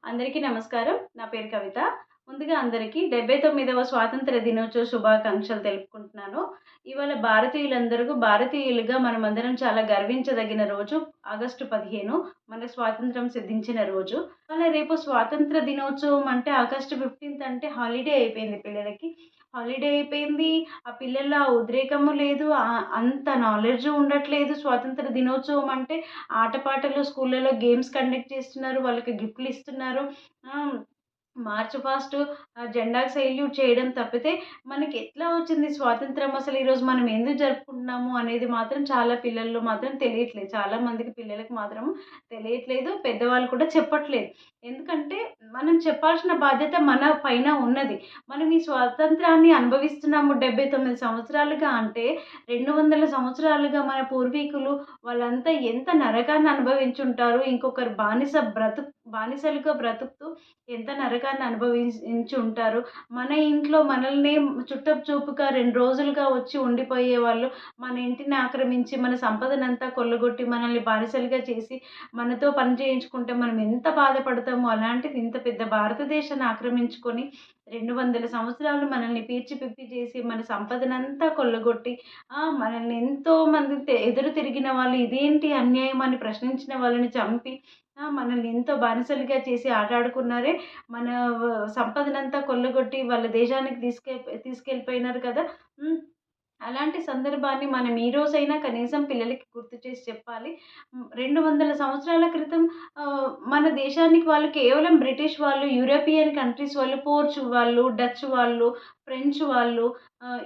అందరికీ నమస్కారం. నా పేరు కవిత. ముందుగా అందరికీ 79వ స్వాతంత్ర దినోత్సవ శుభాకాంక్షలు తెలుపుకుంటున్నాను. ఇవాళ భారతీయులుగా మనమందరం చాలా గర్వించదగిన రోజు ఆగస్టు 15 మనకు స్వాతంత్రం సిద్ధించిన రోజు. రేపు స్వాతంత్ర దినోత్సవం అంటే ఆగస్టు 15 అంటే హాలిడే అయిపోయింది పిల్లలకి. హాలిడే అయిపోయింది. ఆ పిల్లల్లో ఆ ఉద్రేకము లేదు. అంత నాలెడ్జ్ ఉండట్లేదు. స్వాతంత్ర దినోత్సవం అంటే ఆటపాటలు స్కూళ్ళలో గేమ్స్ కండక్ట్ చేస్తున్నారు. వాళ్ళకి గిఫ్ట్‌లు ఇస్తున్నారు. ఆహ్, మార్చ్ పాస్ట్ జెండాకి సెల్యూట్ చేయడం తప్పితే మనకి ఎట్లా వచ్చింది స్వాతంత్రం, అసలు ఈరోజు మనం ఎందుకు జరుపుకుంటున్నాము అనేది మాత్రం చాలా పిల్లల్లో మాత్రం తెలియట్లేదు. చాలా మందికి పిల్లలకి మాత్రం తెలియట్లేదు. పెద్దవాళ్ళు కూడా చెప్పట్లేదు. ఎందుకంటే మనం చెప్పాల్సిన బాధ్యత మన పైన ఉన్నది. మనం ఈ స్వాతంత్రాన్ని అనుభవిస్తున్నాము 79 సంవత్సరాలుగా అంటే 200 సంవత్సరాలుగా మన పూర్వీకులు వాళ్ళంతా ఎంత నరకాన్ని అనుభవించుంటారు. ఇంకొకరు బానిసలుగా బ్రతుకుతూ ఎంత నరకాన్ని అనుభవించుంటారు. మన ఇంట్లో మనల్ని చుట్టపు చూపుగా 2 రోజులుగా వచ్చి ఉండిపోయేవాళ్ళు. మన ఇంటిని ఆక్రమించి, మన సంపదనంతా కొల్లగొట్టి, మనల్ని బానిసలుగా చేసి, మనతో పని చేయించుకుంటే మనం ఎంత బాధపడతామో, అలాంటిది ఇంత పెద్ద భారతదేశాన్ని ఆక్రమించుకొని 200 సంవత్సరాలు మనల్ని పీల్చి పిప్పి చేసి, మన సంపదనంతా కొల్లగొట్టి, మనల్ని ఎంతోమంది ఎదురు తిరిగిన వాళ్ళు ఇదేంటి అన్యాయం అని ప్రశ్నించిన వాళ్ళని చంపి, మనల్ని ఎంతో బానిసలుగా చేసి ఆటాడుకున్నారే. మన సంపదనంతా కొల్లగొట్టి వాళ్ళ దేశానికి తీసుకెళ్ళిపోయినారు కదా! హ్మ్. అలాంటి సందర్భాన్ని మనం ఈ రోజైనా కనీసం పిల్లలకి గుర్తు చేసి చెప్పాలి. 200 సంవత్సరాల క్రితం మన దేశానికి వాళ్ళు కేవలం బ్రిటిష్ వాళ్ళు, యూరోపియన్ కంట్రీస్ వాళ్ళు, పోర్చు వాళ్ళు, డచ్ వాళ్ళు, ఫ్రెంచ్ వాళ్ళు,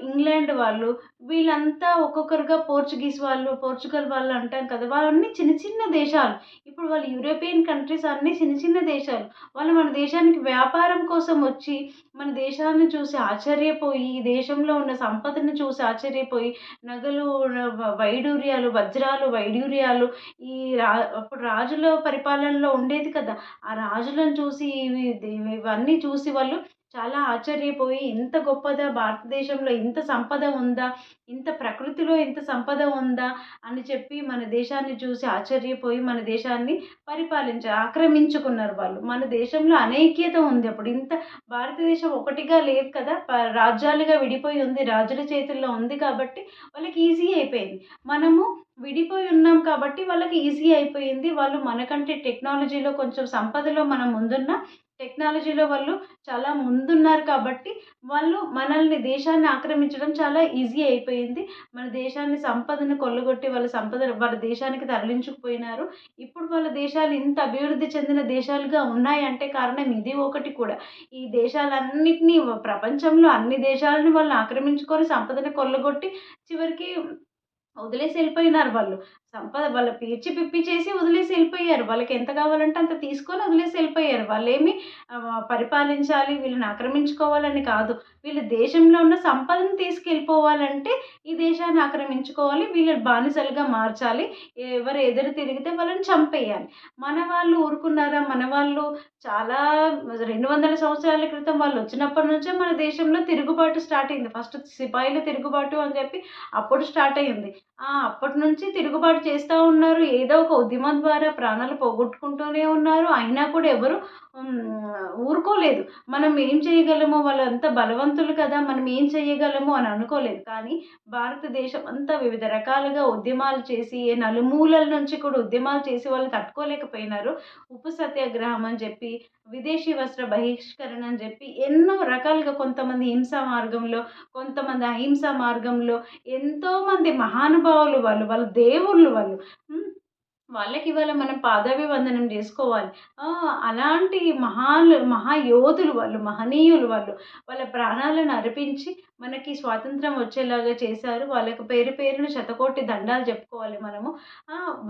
ఇంగ్లాండ్ వాళ్ళు, వీళ్ళంతా ఒక్కొక్కరుగా పోర్చుగల్ వాళ్ళు అంటాం కదా! వాళ్ళన్నీ చిన్న చిన్న దేశాలు. ఇప్పుడు వాళ్ళు యూరోపియన్ కంట్రీస్ అన్నీ చిన్న చిన్న దేశాలు. వాళ్ళు మన దేశానికి వ్యాపారం కోసం వచ్చి, మన దేశాన్ని చూసి ఆశ్చర్యపోయి, ఈ దేశంలో ఉన్న సంపదను చూసి ఆశ్చర్యపోయి, నగలు, వైడూర్యాలు, వజ్రాలు, వైడూర్యాలు, ఈ రా అప్పుడు రాజుల పరిపాలనలో ఉండేది కదా! ఆ రాజులను చూసి ఇవన్నీ చూసి వాళ్ళు చాలా ఆశ్చర్యపోయి, ఇంత గొప్పదా భారతదేశంలో, ఇంత సంపద ఉందా? ఇంత ప్రకృతిలో ఇంత సంపద ఉందా? అని చెప్పి మన దేశాన్ని చూసి ఆశ్చర్యపోయి, మన దేశాన్ని ఆక్రమించుకున్నారు వాళ్ళు. మన దేశంలో అనైక్యత ఉంది అప్పుడు. భారతదేశం ఒకటిగా లేదు కదా! రాజ్యాలుగా విడిపోయి ఉంది. రాజుల చేతుల్లో ఉంది కాబట్టి వాళ్ళకి ఈజీ అయిపోయింది. మనము విడిపోయి ఉన్నాం కాబట్టి వాళ్ళకి ఈజీ అయిపోయింది. వాళ్ళు మనకంటే టెక్నాలజీలో కొంచెం సంపదలో మనం ముందున్నా, టెక్నాలజీలో వాళ్ళు చాలా ముందున్నారు కాబట్టి దేశాన్ని ఆక్రమించడం చాలా ఈజీ అయిపోయింది. మన దేశాన్ని సంపదను కొల్లగొట్టి వాళ్ళ దేశానికి తరలించుకుపోయినారు. ఇప్పుడు వాళ్ళ దేశాలు ఇంత అభివృద్ధి చెందిన దేశాలుగా ఉన్నాయంటే కారణం ఇది ఒకటి కూడా. ఈ దేశాలన్నిటిని ప్రపంచంలో అన్ని దేశాలను వాళ్ళు ఆక్రమించుకొని సంపదను కొల్లగొట్టి చివరికి వదిలేసి ఎళ్ళిపోయినారు వాళ్ళు. సంపద వాళ్ళ పీల్చి పిప్పి చేసి వదిలేసి ఎళ్ళిపోయారు. వాళ్ళకి ఎంత కావాలంటే అంత తీసుకొని వదిలేసి ఎళ్ళిపోయారు. వాళ్ళేమి పరిపాలించాలి, వీళ్ళని ఆక్రమించుకోవాలని కాదు. వీళ్ళ దేశంలో ఉన్న సంపదను తీసుకెళ్ళిపోవాలంటే ఈ దేశాన్ని ఆక్రమించుకోవాలి. వీళ్ళని బానిసలుగా మార్చాలి. ఎవరు ఎదురు తిరిగితే వాళ్ళని చంపేయాలి. మన వాళ్ళు ఊరుకున్నారా? మన వాళ్ళు చాలా 200 సంవత్సరాల క్రితం వాళ్ళొచ్చినప్పటి నుంచే మన దేశంలో తిరుగుబాటు స్టార్ట్ అయింది. ఫస్ట్ సిపాయిల తిరుగుబాటు అని చెప్పి అప్పుడు స్టార్ట్ అయింది. అప్పటినుంచి తిరుగుబాటు చేస్తా ఉన్నారు. ఏదో ఒక ఉద్యమం ద్వారా ప్రాణాలు పోగొట్టుకుంటూనే ఉన్నారు. అయినా కూడా ఎవరు ఊరుకోలేదు. మనం ఏం చేయగలము, వాళ్ళంతా బలవంతులు కదా! మనం ఏం చేయగలము అని అనుకోలేదు. కానీ భారతదేశం అంతా వివిధ రకాలుగా ఉద్యమాలు చేసి, ఏ నలుమూలల నుంచి కూడా ఉద్యమాలు చేసి వాళ్ళు తట్టుకోలేకపోయినారు. ఉప్పు సత్యాగ్రహం అని చెప్పి, విదేశీ వస్త్ర బహిష్కరణ అని చెప్పి ఎన్నో రకాలుగా కొంతమంది హింసా మార్గంలో, కొంతమంది అహింసా మార్గంలో ఎంతోమంది మహానుభావులు వాళ్ళ దేవుళ్ళు వాళ్ళు. హ్మ్. వాళ్ళకివాళ మనం పాదాభివందనం జేసుకోవాలి. అలాంటి మహాయోధులు వాళ్ళు, మహనీయులు వాళ్ళు. వాళ్ళ ప్రాణాలను అర్పించి మనకి స్వాతంత్రం వచ్చేలాగా చేశారు. వాళ్ళకి పేరు పేరున శతకోటి దండాలు చెప్పుకోవాలి మనము.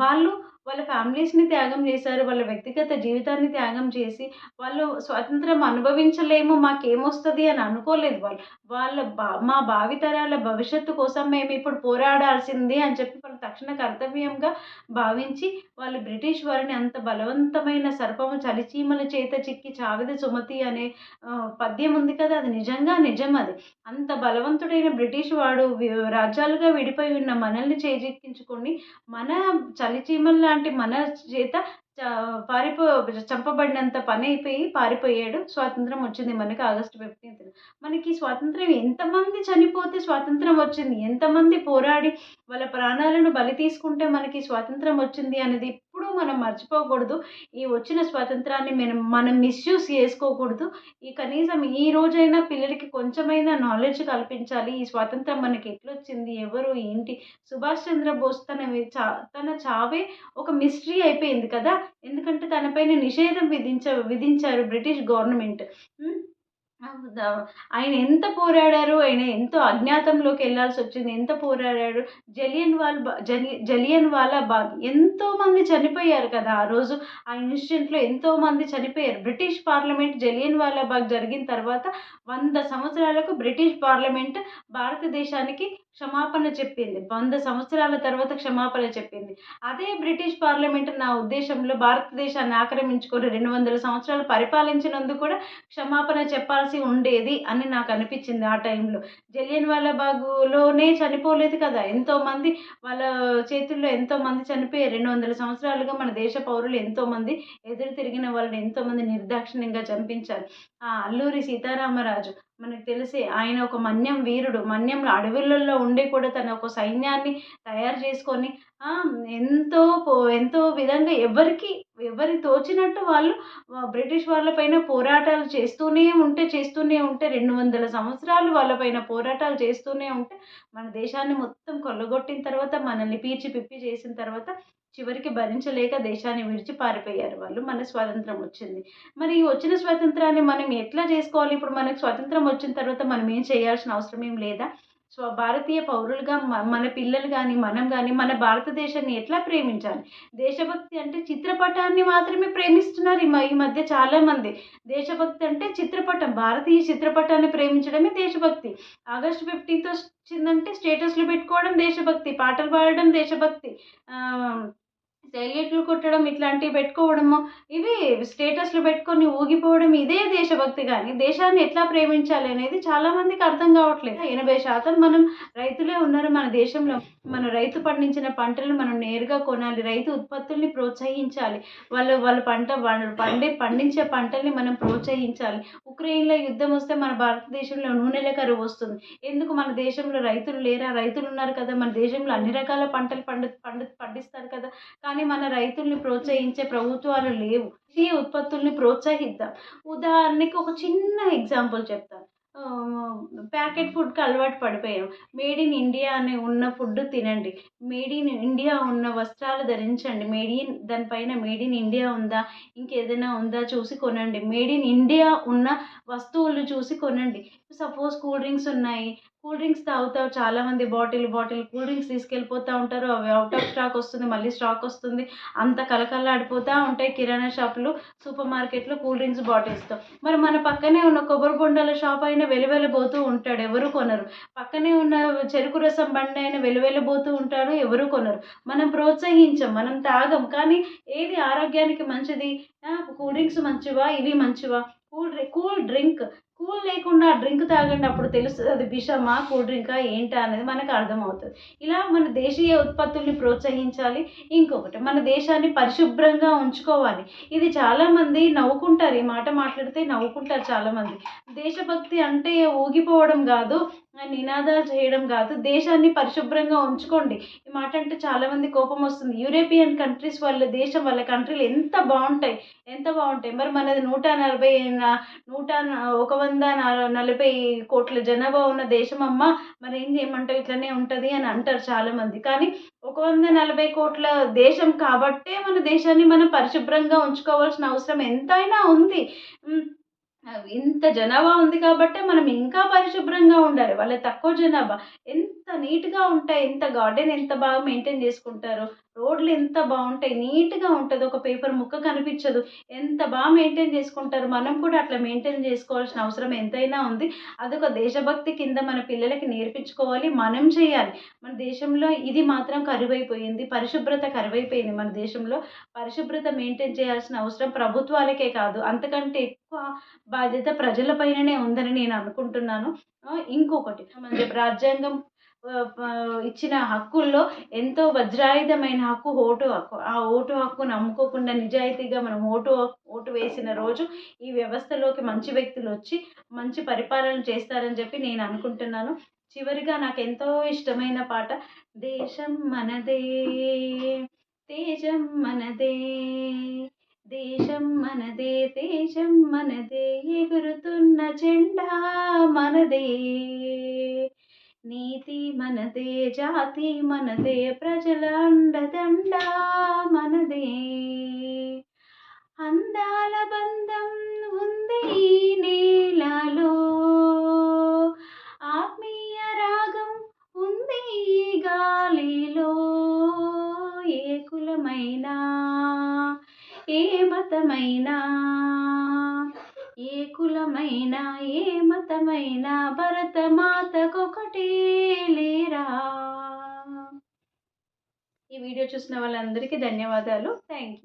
వాళ్ళు వాళ్ళ ఫ్యామిలీస్‌ని త్యాగం చేశారు. వాళ్ళ వ్యక్తిగత జీవితాన్ని త్యాగం చేసి, వాళ్ళు స్వాతంత్రం అనుభవించలేము, మాకేమొస్తది అని అనుకోలేదు వాళ్ళు. మా భావితరాల భవిష్యత్తు కోసం మేమిప్పుడు పోరాడాల్సిందే అని చెప్పి వాళ్ళు తక్షణ కర్తవ్యంగా భావించి, వాళ్ళు బ్రిటిష్ వారిని అంత బలవంతమైన సర్పము చలిచీమల చేత చిక్కి చావెద సుమతి అనే పద్యం ఉంది కదా! అది నిజంగా నిజం అది. అంత బలవంతుడైన బ్రిటిష్ వాడు రాజ్యాలుగా విడిపోయి ఉన్న మనల్ని చేజిక్కించుకొని, మన చలిచీమల్లాంటి మన చేత చ పారిపో చంపబడినంత పనైపోయి పారిపోయాడు. స్వాతంత్రం వచ్చింది మనకి ఆగస్టు 15థ్. మనకి స్వాతంత్రం ఎంతమంది చనిపోతే స్వాతంత్రం వచ్చింది, ఎంతమంది పోరాడి వాళ్ళ ప్రాణాలను బలి తీసుకుంటే మనకి స్వాతంత్రం వచ్చింది అనేది ఎప్పుడూ మనం మర్చిపోకూడదు. ఈ వచ్చిన స్వాతంత్రాన్ని మనం మిస్‌యూజ్ చేసుకోకూడదు. కనీసం ఈ రోజైనా పిల్లలకి కొంచెమైనా నాలెడ్జ్ కల్పించాలి. ఈ స్వాతంత్రం మనకి ఎట్లొచ్చింది? ఎవరు? ఏంటి? సుభాష్ చంద్రబోస్ తన చావే ఒక మిస్టరీ అయిపోయింది కదా! ఎందుకంటే తన పైన నిషేధం విధించారు బ్రిటిష్ గవర్నమెంట్. హ్మ్. ద ఆయన ఎంత పోరాడారు, ఆయన ఎంతో అజ్ఞాతంలోకి వెళ్ళాల్సొచ్చింది, ఎంత పోరాడాడు. జలియన్ వాలా బాగ్ ఎంతోమంది చనిపోయారు కదా! ఆ రోజు ఆ ఇన్సిడెంట్‌లో ఎంతోమంది చనిపోయారు. బ్రిటిష్ పార్లమెంట్ జలియన్ వాలా బాగ్ జరిగిన తర్వాత 100 సంవత్సరాలకు బ్రిటిష్ పార్లమెంట్ భారతదేశానికి క్షమాపణ చెప్పింది. 100 సంవత్సరాల తర్వాత క్షమాపణ చెప్పింది. అదే బ్రిటిష్ పార్లమెంట్ నా ఉద్దేశంలో భారతదేశాన్ని ఆక్రమించుకొని 200 సంవత్సరాలు పరిపాలించినందుకు కూడా క్షమాపణ చెప్పాల్సి ఉండేది అని నాకు అనిపించింది ఆ టైంలో. జలియన్ వాలా బాగ్‌లోనే చనిపోలేదు కదా! ఎంతోమంది వాళ్ళ చేతుల్లో ఎంతోమంది చనిపోయారు. 200 సంవత్సరాలుగా మన దేశ పౌరులు ఎంతోమంది ఎదురు తిరిగిన వాళ్ళని ఎంతోమంది నిర్దాక్షిణ్యంగా చంపించారు. అల్లూరి సీతారామరాజు మనకు తెలిసే ఆయన ఒక మన్యం వీరుడు. మన్యంలో అడవులలో ఉండి కూడా తన ఒక సైన్యాన్ని తయారు చేసుకొని ఎంతో విధంగా ఎవరి తోచినట్టు వాళ్ళు బ్రిటిష్ వాళ్ళ పైన పోరాటాలు చేస్తూనే ఉంటే 200 సంవత్సరాలు వాళ్ళ పైన పోరాటాలు చేస్తూనే ఉంటే మన దేశాన్ని మొత్తం కొల్లగొట్టిన తర్వాత మనల్ని పీల్చి పిప్పి చేసిన తర్వాత చివరికి భరించలేక దేశాన్ని విడిచి పారిపోయారు వాళ్ళు. మన స్వాతంత్రం వచ్చింది. మరి ఈ వచ్చిన స్వాతంత్రాన్ని మనం ఎట్లా చేసుకోవాలి? ఇప్పుడు మనకు స్వాతంత్రం వచ్చిన తర్వాత మనం ఏం చేయాల్సిన అవసరం ఏం లేదా? భారతీయ పౌరులుగా మన పిల్లలు గాని, మనం గాని మన భారతదేశాన్ని ఎట్లా ప్రేమించాలి? దేశభక్తి అంటే చిత్రపటాన్ని మాత్రమే ప్రేమిస్తున్నారు ఈ మధ్య చాలామంది. దేశభక్తి అంటే చిత్రపటం, భారతీయ చిత్రపటాన్ని ప్రేమించడమే దేశభక్తి. ఆగస్టు 15థ్ వచ్చిందంటే స్టేటస్‌లు పెట్టుకోవడం దేశభక్తి, పాటలు పాడడం దేశభక్తి. ఆహ్ సెల్యూట్లు కొట్టడం ఇట్లాంటివి పెట్టుకోవడము, ఇవి స్టేటస్‌లు పెట్టుకొని ఊగిపోవడం ఇదే దేశభక్తి గాని, దేశాన్ని ఎట్లా ప్రేమించాలి అనేది చాలా మందికి అర్థం కావట్లేదు. 80% మనం రైతులే ఉన్నారు మన దేశంలో. మన రైతు పండించిన పంటలను మనం నేరుగా కొనాలి. రైతు ఉత్పత్తుల్ని ప్రోత్సహించాలి. వాళ్ళు పండించే పంటల్ని మనం ప్రోత్సహించాలి. ఉక్రెయిన్‌లో యుద్ధం వస్తే మన భారతదేశంలో నూనెల కరువు వస్తుంది. ఎందుకు మన దేశంలో రైతులు లేరా? రైతులు ఉన్నారు కదా! మన దేశంలో అన్ని రకాల పంటలు పండిస్తారు కదా! కానీ మన రైతుల్ని ప్రోత్సహించే ప్రభుత్వాలు లేవు. దేశీయ ఉత్పత్తుల్ని ప్రోత్సహిద్దాం. ఉదాహరణకి ఒక చిన్న ఎగ్జాంపుల్ చెప్తాను. ప్యాకెట్ ఫుడ్‌కి అలవాటు పడిపోయాం. మేడ్ ఇన్ ఇండియా అని ఉన్న ఫుడ్ తినండి. మేడ్ ఇన్ ఇండియా ఉన్న వస్త్రాలు ధరించండి. దానిపైన మేడ్ ఇన్ ఇండియా ఉందా? ఇంకేదైనా ఉందా చూసి కొనండి. మేడ్ ఇన్ ఇండియా ఉన్న వస్తువులు చూసి కొనండి. సపోజ్ కూల్ డ్రింక్స్ ఉన్నాయి. కూల్ డ్రింక్స్ తాగుతారు చాలామంది. బాటిల్ కూల్ డ్రింక్స్ తీసుకెళ్ళిపోతా ఉంటారు. అవి ఔట్ ఆఫ్ స్టాక్ వస్తుంది. మళ్ళీ స్టాక్ వస్తుంది. అంత కళకళలాడిపోతా ఉంటాయి కిరాణా షాపులు, సూపర్ మార్కెట్‌లో కూల్ డ్రింక్స్ బాటిల్స్‌తో. మరి మన పక్కనే ఉన్న కొబ్బరి బొండాల షాప్ అయినా వెలవెలబోతూ ఉంటాడు. ఎవరు కొనరు. పక్కనే ఉన్న చెరుకు రసం బండి అయినా వెలవెలబోతూ ఉంటాడు. ఎవరు కొనరు. మనం ప్రోత్సహించం. మనం తాగం. కానీ ఏది ఆరోగ్యానికి మంచిది? కూల్ డ్రింక్స్ మంచివా? ఇవి మంచివా? కూల్ డ్రింక్ కూల్ లేకుండా డ్రింక్ తాగండి. అప్పుడు తెలుస్తది అది విషమా? కూల్ డ్రింకా? ఏంటా? అనేది మనకు అర్థమవుతది. ఇలా మన దేశీయ ఉత్పత్తుల్ని ప్రోత్సహించాలి. ఇంకొకటి మన దేశాన్ని పరిశుభ్రంగా ఉంచుకోవాలి. ఇది చాలామంది నవ్వుకుంటారు. ఈ మాట మాట్లాడితే నవ్వుకుంటారు చాలామంది. దేశభక్తి అంటే ఊగిపోవడం గాదు, నినాదాలు చేయడం గాదు. దేశాన్ని పరిశుభ్రంగా ఉంచుకోండి. ఈ మాట అంటే చాలామంది కోపమొస్తుంది. యూరోపియన్ కంట్రీస్ వాళ్ళ దేశం, వాళ్ళ కంట్రీలు ఎంత బావుంటాయి. మరి మనది 140 కోట్ల జనాభా ఉన్న దేశమమ్మ. మరేం చేయమంటావు? ఇట్లనే ఉంటది అని అంటారు చాలామంది. కానీ 140 కోట్ల దేశం కాబట్టే మన దేశాన్ని మనం పరిశుభ్రంగా ఉంచుకోవాల్సిన అవసరం ఎంతైనా ఉంది. ఇంత జనాభా ఉంది కాబట్టే మనం ఇంకా పరిశుభ్రంగా ఉండాలి. వాళ్ళది తక్కువ జనాభా. ఎంత నీట్‌గా ఉంటాయి. గార్డెన్ ఎంత బాగా మెయింటైన్ చేసుకుంటారో. రోడ్లు ఎంత బావుంటాయి. నీట్‌గా ఉంటది. ఒక పేపర్ ముక్క కనిపించదు. ఎంత మెయింటైన్ చేసుకుంటారు. మనం కూడా అట్లా మెయింటైన్ చేసుకోవాల్సిన అవసరం ఎంతైనా ఉంది. అదొక దేశభక్తి కింద మన పిల్లలకి నేర్పించుకోవాలి. మనం చేయాలి. మన దేశంలో ఇది మాత్రం కరువైపోయింది. పరిశుభ్రత కరువైపోయింది మన దేశంలో. పరిశుభ్రత మెయింటైన్ చేయాల్సిన అవసరం ప్రభుత్వాలకే కాదు, అంతకంటే ఎక్కువ బాధ్యత ప్రజల పైననే ఉందని నేను అనుకుంటున్నాను. ఇంకొకటి మన రాజ్యాంగం ఇచ్చిన హక్కుల్లో ఎంతో వజ్రాయుధమైన హక్కు ఓటు హక్కు. ఆ ఓటు హక్కును నమ్ముకోకుండా నిజాయితీగా మనం ఓటు వేసిన రోజు ఈ వ్యవస్థలోకి మంచి వ్యక్తులు వచ్చి మంచి పరిపాలన చేస్తారని చెప్పి నేను అనుకుంటున్నాను. చివరిగా నాకు ఎంతో ఇష్టమైన పాట, దేశం మనదే తేజం మనదే, దేశం మనదే తేజం మనదే, ఎగురుతున్న జెండా మనదే, నీతి మనదే జాతి మనదే, ప్రజల అండదండ మనదే, అందాల బంధం ఉంది ఈ నేలలో, ఆత్మీయ రాగం ఉంది ఈ గాలిలో, ఏ కులమైనా ఏ మతమైనా, ఏ కులమైనా ఏ మతమైనా, భరతమాతకొకటే లేరా. ఈ వీడియో చూసిన వాళ్ళందరికీ ధన్యవాదాలు. Thank you.